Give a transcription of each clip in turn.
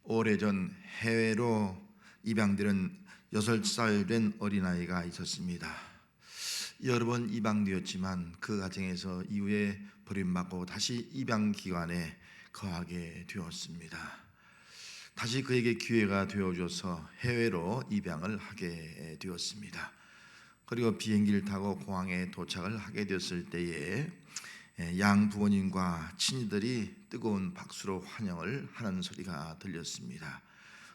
오래전 해외로 입양되는 6살 된 어린아이가 있었습니다. 여러 번 입양되었지만 그 가정에서 이후에 버림받고 다시 입양기관에 거하게 되었습니다. 다시 그에게 기회가 되어줘서 해외로 입양을 하게 되었습니다. 그리고 비행기를 타고 공항에 도착을 하게 되었을 때에 양 부모님과 친구들이 뜨거운 박수로 환영을 하는 소리가 들렸습니다.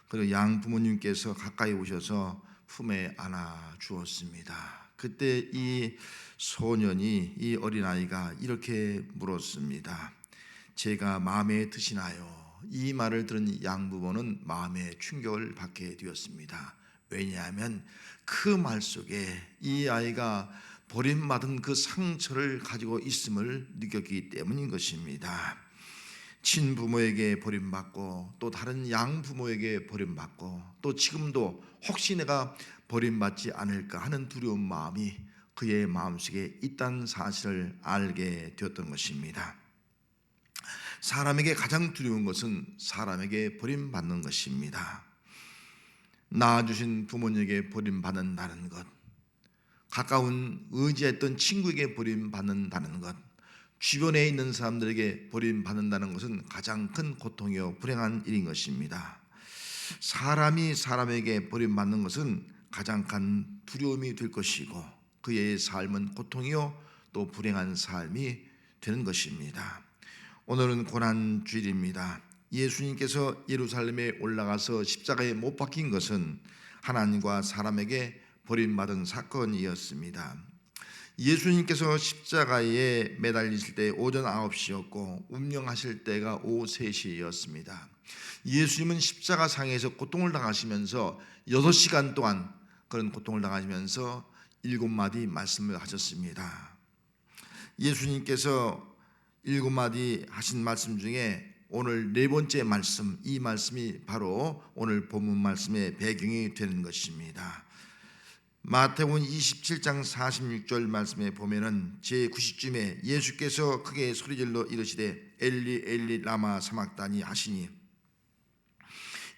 그리고 양 부모님께서 가까이 오셔서 품에 안아 주었습니다. 그때 이 소년이, 이 어린아이가 이렇게 물었습니다. 제가 마음에 드시나요? 이 말을 들은 양 부모는 마음에 충격을 받게 되었습니다. 왜냐하면 그 말 속에 이 아이가 버림받은 그 상처를 가지고 있음을 느꼈기 때문인 것입니다. 친부모에게 버림받고 또 다른 양부모에게 버림받고 또 지금도 혹시 내가 버림받지 않을까 하는 두려운 마음이 그의 마음속에 있다는 사실을 알게 되었던 것입니다. 사람에게 가장 두려운 것은 사람에게 버림받는 것입니다. 낳아주신 부모님에게 버림받는다는 것, 가까운 의지했던 친구에게 버림받는다는 것, 주변에 있는 사람들에게 버림받는다는 것은 가장 큰 고통이요 불행한 일인 것입니다. 사람이 사람에게 버림받는 것은 가장 큰 두려움이 될 것이고 그의 삶은 고통이요 또 불행한 삶이 되는 것입니다. 오늘은 고난주일입니다. 예수님께서 예루살렘에 올라가서 십자가에 못 박힌 것은 하나님과 사람에게 버림받은 사건이었습니다. 예수님께서 십자가에 매달리실 때 오전 9시였고 운명하실 때가 오후 3시였습니다. 예수님은 십자가상에서 고통을 당하시면서 6시간 동안 그런 고통을 당하시면서 7마디 말씀을 하셨습니다. 예수님께서 7마디 하신 말씀 중에 오늘 4번째 말씀, 이 말씀이 바로 오늘 본문 말씀의 배경이 되는 것입니다. 마태복음 27장 46절 말씀에 보면은 제90쯤에 예수께서 크게 소리질러 이르시되 엘리 엘리 라마 사막다니 하시니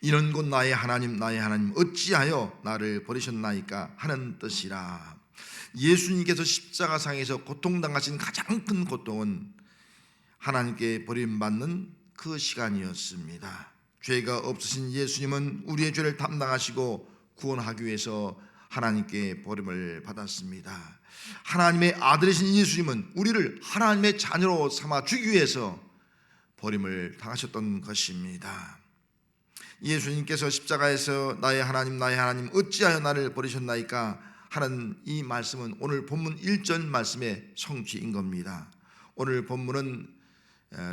이는 곧 나의 하나님 나의 하나님 어찌하여 나를 버리셨나이까 하는 뜻이라. 예수님께서 십자가상에서 고통당하신 가장 큰 고통은 하나님께 버림받는 그 시간이었습니다. 죄가 없으신 예수님은 우리의 죄를 담당하시고 구원하기 위해서 하나님께 버림을 받았습니다. 하나님의 아들이신 예수님은 우리를 하나님의 자녀로 삼아 주기 위해서 버림을 당하셨던 것입니다. 예수님께서 십자가에서 나의 하나님 나의 하나님 어찌하여 나를 버리셨나이까 하는 이 말씀은 오늘 본문 1절 말씀의 성취인 겁니다. 오늘 본문은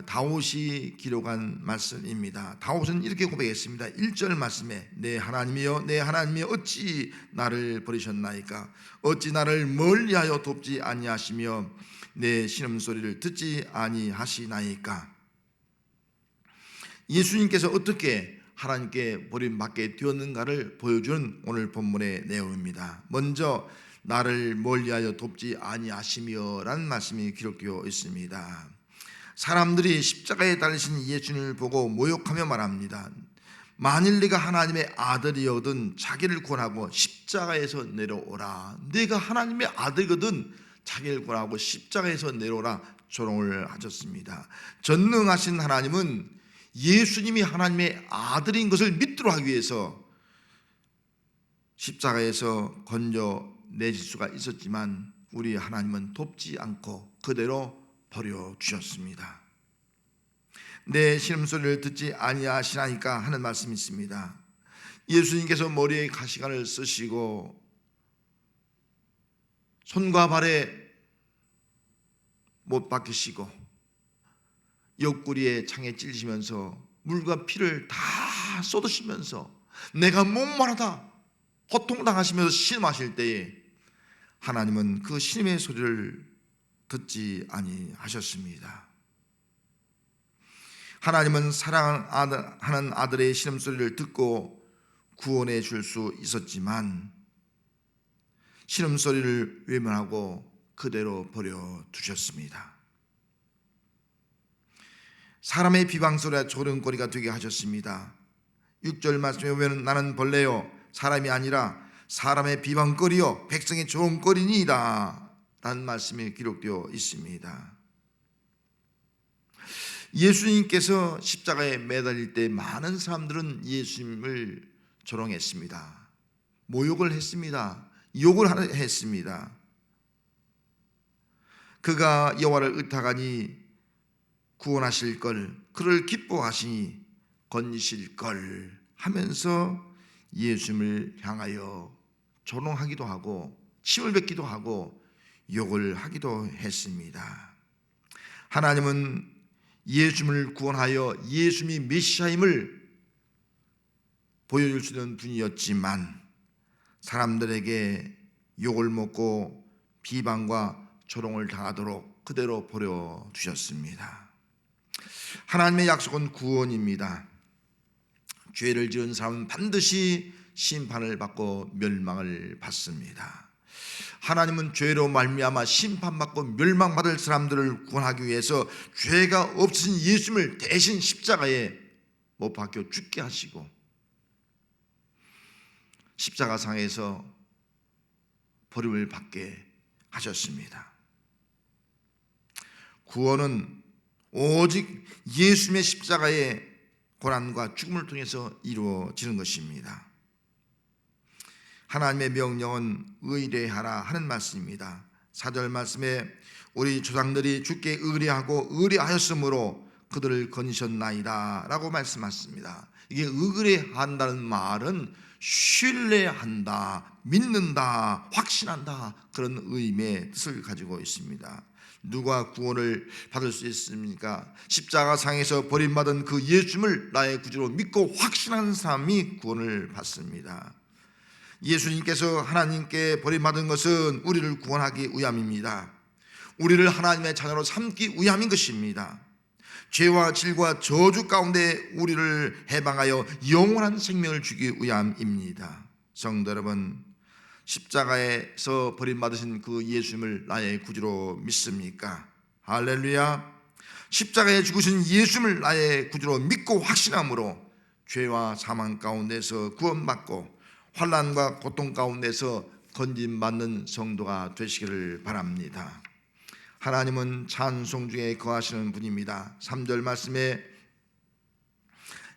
다윗이 기록한 말씀입니다. 다윗은 이렇게 고백했습니다. 1절 말씀에 내 하나님이여 내 하나님이여 어찌 나를 버리셨나이까 어찌 나를 멀리하여 돕지 아니하시며 내 신음소리를 듣지 아니하시나이까. 예수님께서 어떻게 하나님께 버림받게 되었는가를 보여주는 오늘 본문의 내용입니다. 먼저 나를 멀리하여 돕지 아니하시며 라는 말씀이 기록되어 있습니다. 사람들이 십자가에 달리신 예수님을 보고 모욕하며 말합니다. 만일 네가 하나님의 아들이거든 자기를 구원하고 십자가에서 내려오라. 네가 하나님의 아들이거든 자기를 구원하고 십자가에서 내려오라 조롱을 하셨습니다. 전능하신 하나님은 예수님이 하나님의 아들인 것을 믿도록 하기 위해서 십자가에서 건져내실 수가 있었지만 우리 하나님은 돕지 않고 그대로 버려주셨습니다. 내 신음소리를 듣지 아니하시나이까 하는 말씀이 있습니다. 예수님께서 머리에 가시관을 쓰시고 손과 발에 못 박히시고 옆구리에 창에 찔리시면서 물과 피를 다 쏟으시면서 내가 목마르다 고통당하시면서 신음하실 때에 하나님은 그 신음의 소리를 듣지 아니하셨습니다. 하나님은 사랑하는 아들의 신음소리를 듣고 구원해 줄 수 있었지만 신음소리를 외면하고 그대로 버려두셨습니다. 사람의 비방소리와 조롱거리가 되게 하셨습니다. 6절 말씀에 보면 나는 벌레요 사람이 아니라 사람의 비방거리요 백성의 조롱거리니이다 라는 말씀이 기록되어 있습니다. 예수님께서 십자가에 매달릴 때 많은 사람들은 예수님을 조롱했습니다. 모욕을 했습니다. 욕을 했습니다. 그가 여호와를 의탁하니 구원하실 걸, 그를 기뻐하시니 건지실 걸 하면서 예수님을 향하여 조롱하기도 하고 침을 뱉기도 하고 욕을 하기도 했습니다. 하나님은 예수님을 구원하여 예수님이 메시아임을 보여줄 수 있는 분이었지만 사람들에게 욕을 먹고 비방과 조롱을 당하도록 그대로 버려두셨습니다. 하나님의 약속은 구원입니다. 죄를 지은 사람은 반드시 심판을 받고 멸망을 받습니다. 하나님은 죄로 말미암아 심판받고 멸망받을 사람들을 구원하기 위해서 죄가 없으신 예수님을 대신 십자가에 못 박혀 죽게 하시고 십자가상에서 버림을 받게 하셨습니다. 구원은 오직 예수님의 십자가의 고난과 죽음을 통해서 이루어지는 것입니다. 하나님의 명령은 의뢰하라 하는 말씀입니다. 4절 말씀에 우리 조상들이 주께 의뢰하고 의뢰하였으므로 그들을 건지셨나이다 라고 말씀하셨습니다. 이게 의뢰한다는 말은 신뢰한다, 믿는다, 확신한다 그런 의미의 뜻을 가지고 있습니다. 누가 구원을 받을 수 있습니까? 십자가상에서 버림받은 그 예수님을 나의 구주로 믿고 확신하는 사람이 구원을 받습니다. 예수님께서 하나님께 버림받은 것은 우리를 구원하기 위함입니다. 우리를 하나님의 자녀로 삼기 위함인 것입니다. 죄와 질과 저주 가운데 우리를 해방하여 영원한 생명을 주기 위함입니다. 성도 여러분, 십자가에서 버림받으신 그 예수님을 나의 구주로 믿습니까? 할렐루야. 십자가에 죽으신 예수님을 나의 구주로 믿고 확신함으로 죄와 사망 가운데서 구원받고 환난과 고통 가운데서 건짐받는 성도가 되시기를 바랍니다. 하나님은 찬송 중에 거하시는 분입니다. 3절 말씀에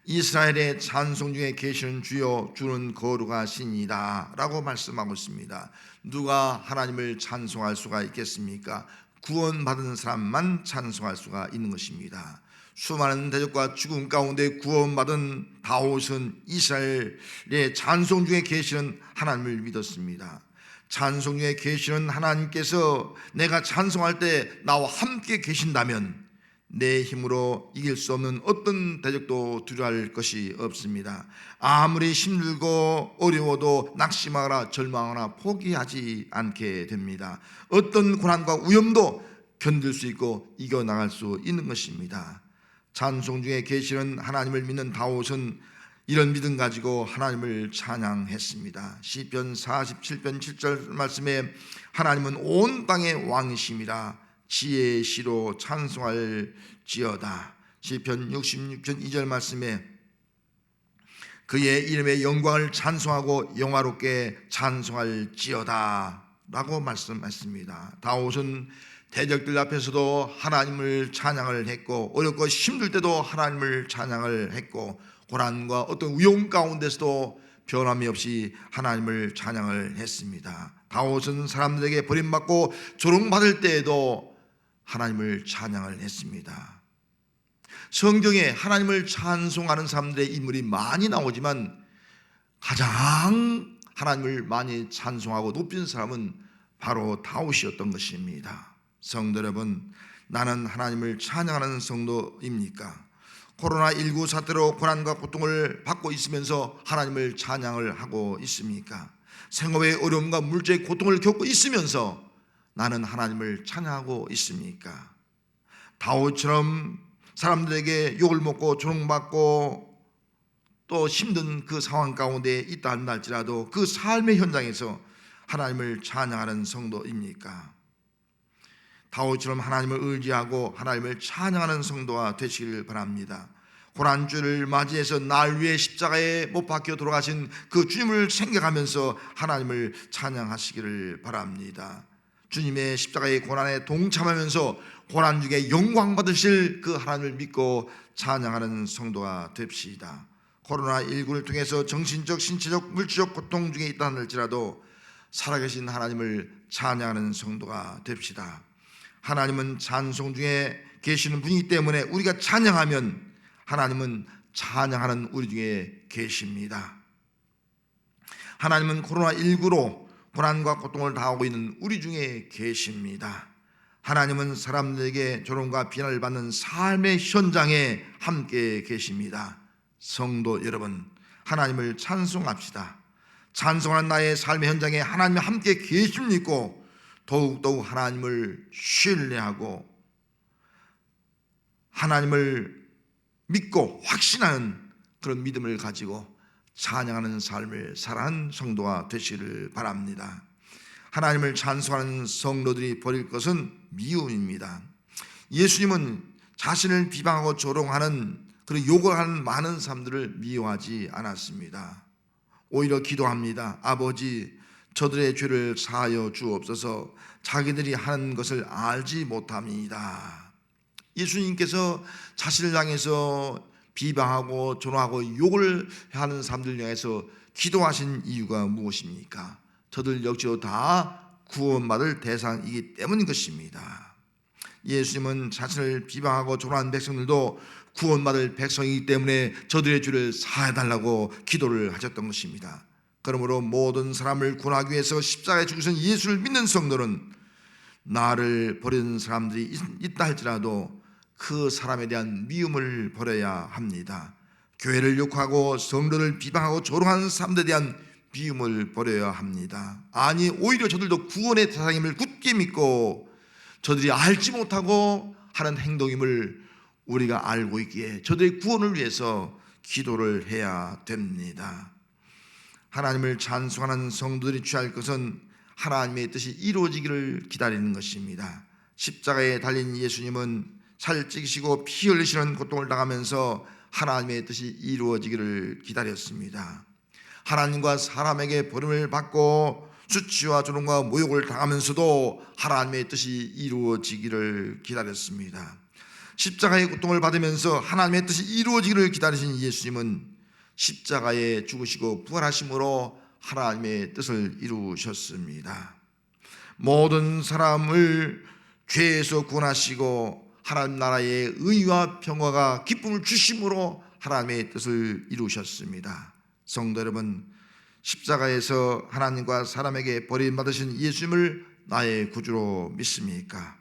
이스라엘의 찬송 중에 계시는 주여 주는 거룩하시니이다 라고 말씀하고 있습니다. 누가 하나님을 찬송할 수가 있겠습니까? 구원받은 사람만 찬송할 수가 있는 것입니다. 수많은 대적과 죽음 가운데 구원받은 다윗은 이스라엘의 찬송 중에 계시는 하나님을 믿었습니다. 찬송 중에 계시는 하나님께서 내가 찬송할 때 나와 함께 계신다면 내 힘으로 이길 수 없는 어떤 대적도 두려워할 것이 없습니다. 아무리 힘들고 어려워도 낙심하거나 절망하거나 포기하지 않게 됩니다. 어떤 고난과 위험도 견딜 수 있고 이겨나갈 수 있는 것입니다. 찬송 중에 계시는 하나님을 믿는 다윗은 이런 믿음 가지고 하나님을 찬양했습니다. 시편 47편 7절 말씀에 하나님은 온 땅의 왕이심이라 지혜의 시로 찬송할지어다. 시편 66편 2절 말씀에 그의 이름의 영광을 찬송하고 영화롭게 찬송할지어다 라고 말씀했습니다. 다윗은 대적들 앞에서도 하나님을 찬양을 했고 어렵고 힘들 때도 하나님을 찬양을 했고 고난과 어떤 위험 가운데서도 변함이 없이 하나님을 찬양을 했습니다. 다윗은 사람들에게 버림받고 조롱받을 때에도 하나님을 찬양을 했습니다. 성경에 하나님을 찬송하는 사람들의 인물이 많이 나오지만 가장 하나님을 많이 찬송하고 높인 사람은 바로 다윗이었던 것입니다. 성도 여러분, 나는 하나님을 찬양하는 성도입니까? 코로나19 사태로 고난과 고통을 받고 있으면서 하나님을 찬양을 하고 있습니까? 생업의 어려움과 물질의 고통을 겪고 있으면서 나는 하나님을 찬양하고 있습니까? 다윗처럼 사람들에게 욕을 먹고 조롱받고 또 힘든 그 상황 가운데 있다 한다 할지라도 그 삶의 현장에서 하나님을 찬양하는 성도입니까? 다윗처럼 하나님을 의지하고 하나님을 찬양하는 성도가 되시길 바랍니다. 고난주를 맞이해서 날 위해 십자가에 못 박혀 돌아가신 그 주님을 생각하면서 하나님을 찬양하시기를 바랍니다. 주님의 십자가의 고난에 동참하면서 고난 중에 영광 받으실 그 하나님을 믿고 찬양하는 성도가 됩시다. 코로나19를 통해서 정신적, 신체적, 물질적 고통 중에 있다 할지라도 살아계신 하나님을 찬양하는 성도가 됩시다. 하나님은 찬송 중에 계시는 분이기 때문에 우리가 찬양하면 하나님은 찬양하는 우리 중에 계십니다. 하나님은 코로나19로 고난과 고통을 당하고 있는 우리 중에 계십니다. 하나님은 사람들에게 조롱과 비난을 받는 삶의 현장에 함께 계십니다. 성도 여러분, 하나님을 찬송합시다. 찬송하는 나의 삶의 현장에 하나님이 함께 계심을 믿고 더욱더욱 하나님을 신뢰하고 하나님을 믿고 확신하는 그런 믿음을 가지고 찬양하는 삶을 살아가는 성도가 되시기를 바랍니다. 하나님을 찬송하는 성도들이 버릴 것은 미움입니다. 예수님은 자신을 비방하고 조롱하는 그리고 욕을 하는 많은 사람들을 미워하지 않았습니다. 오히려 기도합니다. 아버지, 저들의 죄를 사하여 주옵소서. 자기들이 하는 것을 알지 못합니다. 예수님께서 자신을 향해서 비방하고 조롱하고 욕을 하는 사람들 향해서 기도하신 이유가 무엇입니까? 저들 역시도 다 구원받을 대상이기 때문인 것입니다. 예수님은 자신을 비방하고 조롱하는 백성들도 구원받을 백성이기 때문에 저들의 죄를 사해달라고 기도를 하셨던 것입니다. 그러므로 모든 사람을 구원하기 위해서 십자가에 죽으신 예수를 믿는 성도는 나를 버리는 사람들이 있다 할지라도 그 사람에 대한 미움을 버려야 합니다. 교회를 욕하고 성도를 비방하고 조롱하는 사람들에 대한 미움을 버려야 합니다. 아니, 오히려 저들도 구원의 대상임을 굳게 믿고 저들이 알지 못하고 하는 행동임을 우리가 알고 있기에 저들의 구원을 위해서 기도를 해야 됩니다. 하나님을 찬송하는 성도들이 취할 것은 하나님의 뜻이 이루어지기를 기다리는 것입니다. 십자가에 달린 예수님은 살 찌시고 피 흘리시는 고통을 당하면서 하나님의 뜻이 이루어지기를 기다렸습니다. 하나님과 사람에게 버림을 받고 수치와 조롱과 모욕을 당하면서도 하나님의 뜻이 이루어지기를 기다렸습니다. 십자가의 고통을 받으면서 하나님의 뜻이 이루어지기를 기다리신 예수님은 십자가에 죽으시고 부활하심으로 하나님의 뜻을 이루셨습니다. 모든 사람을 죄에서 구원하시고 하나님 나라의 의와 평화가 기쁨을 주심으로 하나님의 뜻을 이루셨습니다. 성도 여러분, 십자가에서 하나님과 사람에게 버림받으신 예수님을 나의 구주로 믿습니까?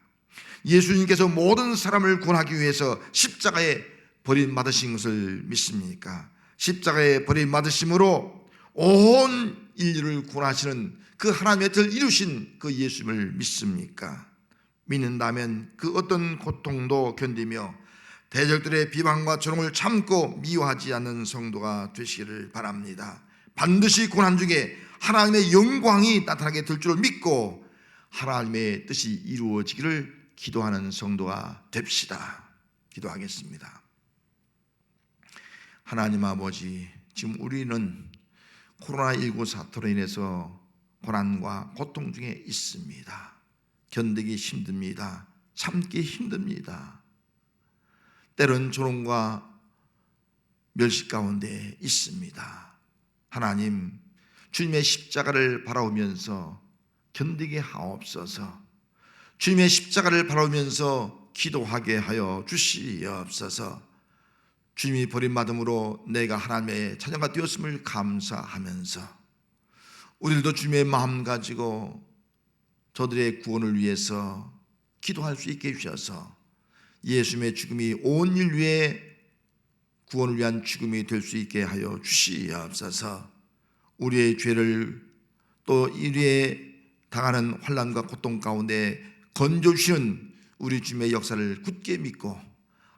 예수님께서 모든 사람을 구원하기 위해서 십자가에 버림받으신 것을 믿습니까? 십자가에 버림받으심으로 온 인류를 구원하시는 그 하나님의 뜻을 이루신 그 예수님을 믿습니까? 믿는다면 그 어떤 고통도 견디며 대적들의 비방과 조롱을 참고 미워하지 않는 성도가 되시기를 바랍니다. 반드시 고난 중에 하나님의 영광이 나타나게 될 줄을 믿고 하나님의 뜻이 이루어지기를 기도하는 성도가 됩시다. 기도하겠습니다. 하나님 아버지, 지금 우리는 코로나19 사태로 인해서 고난과 고통 중에 있습니다. 견디기 힘듭니다. 참기 힘듭니다. 때론 조롱과 멸시 가운데 있습니다. 하나님, 주님의 십자가를 바라보면서 견디게 하옵소서. 주님의 십자가를 바라보면서 기도하게 하여 주시옵소서. 주님이 버림받음으로 내가 하나님의 자녀가 되었음을 감사하면서 우리들도 주님의 마음 가지고 저들의 구원을 위해서 기도할 수 있게 해주셔서 예수님의 죽음이 온 인류의 구원을 위한 죽음이 될 수 있게 하여 주시옵소서. 우리의 죄를 또 인류의 당하는 환난과 고통 가운데 건져주시는 우리 주님의 역사를 굳게 믿고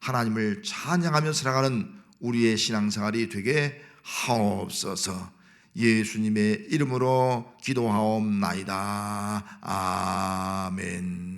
하나님을 찬양하며 살아가는 우리의 신앙생활이 되게 하옵소서. 예수님의 이름으로 기도하옵나이다. 아멘.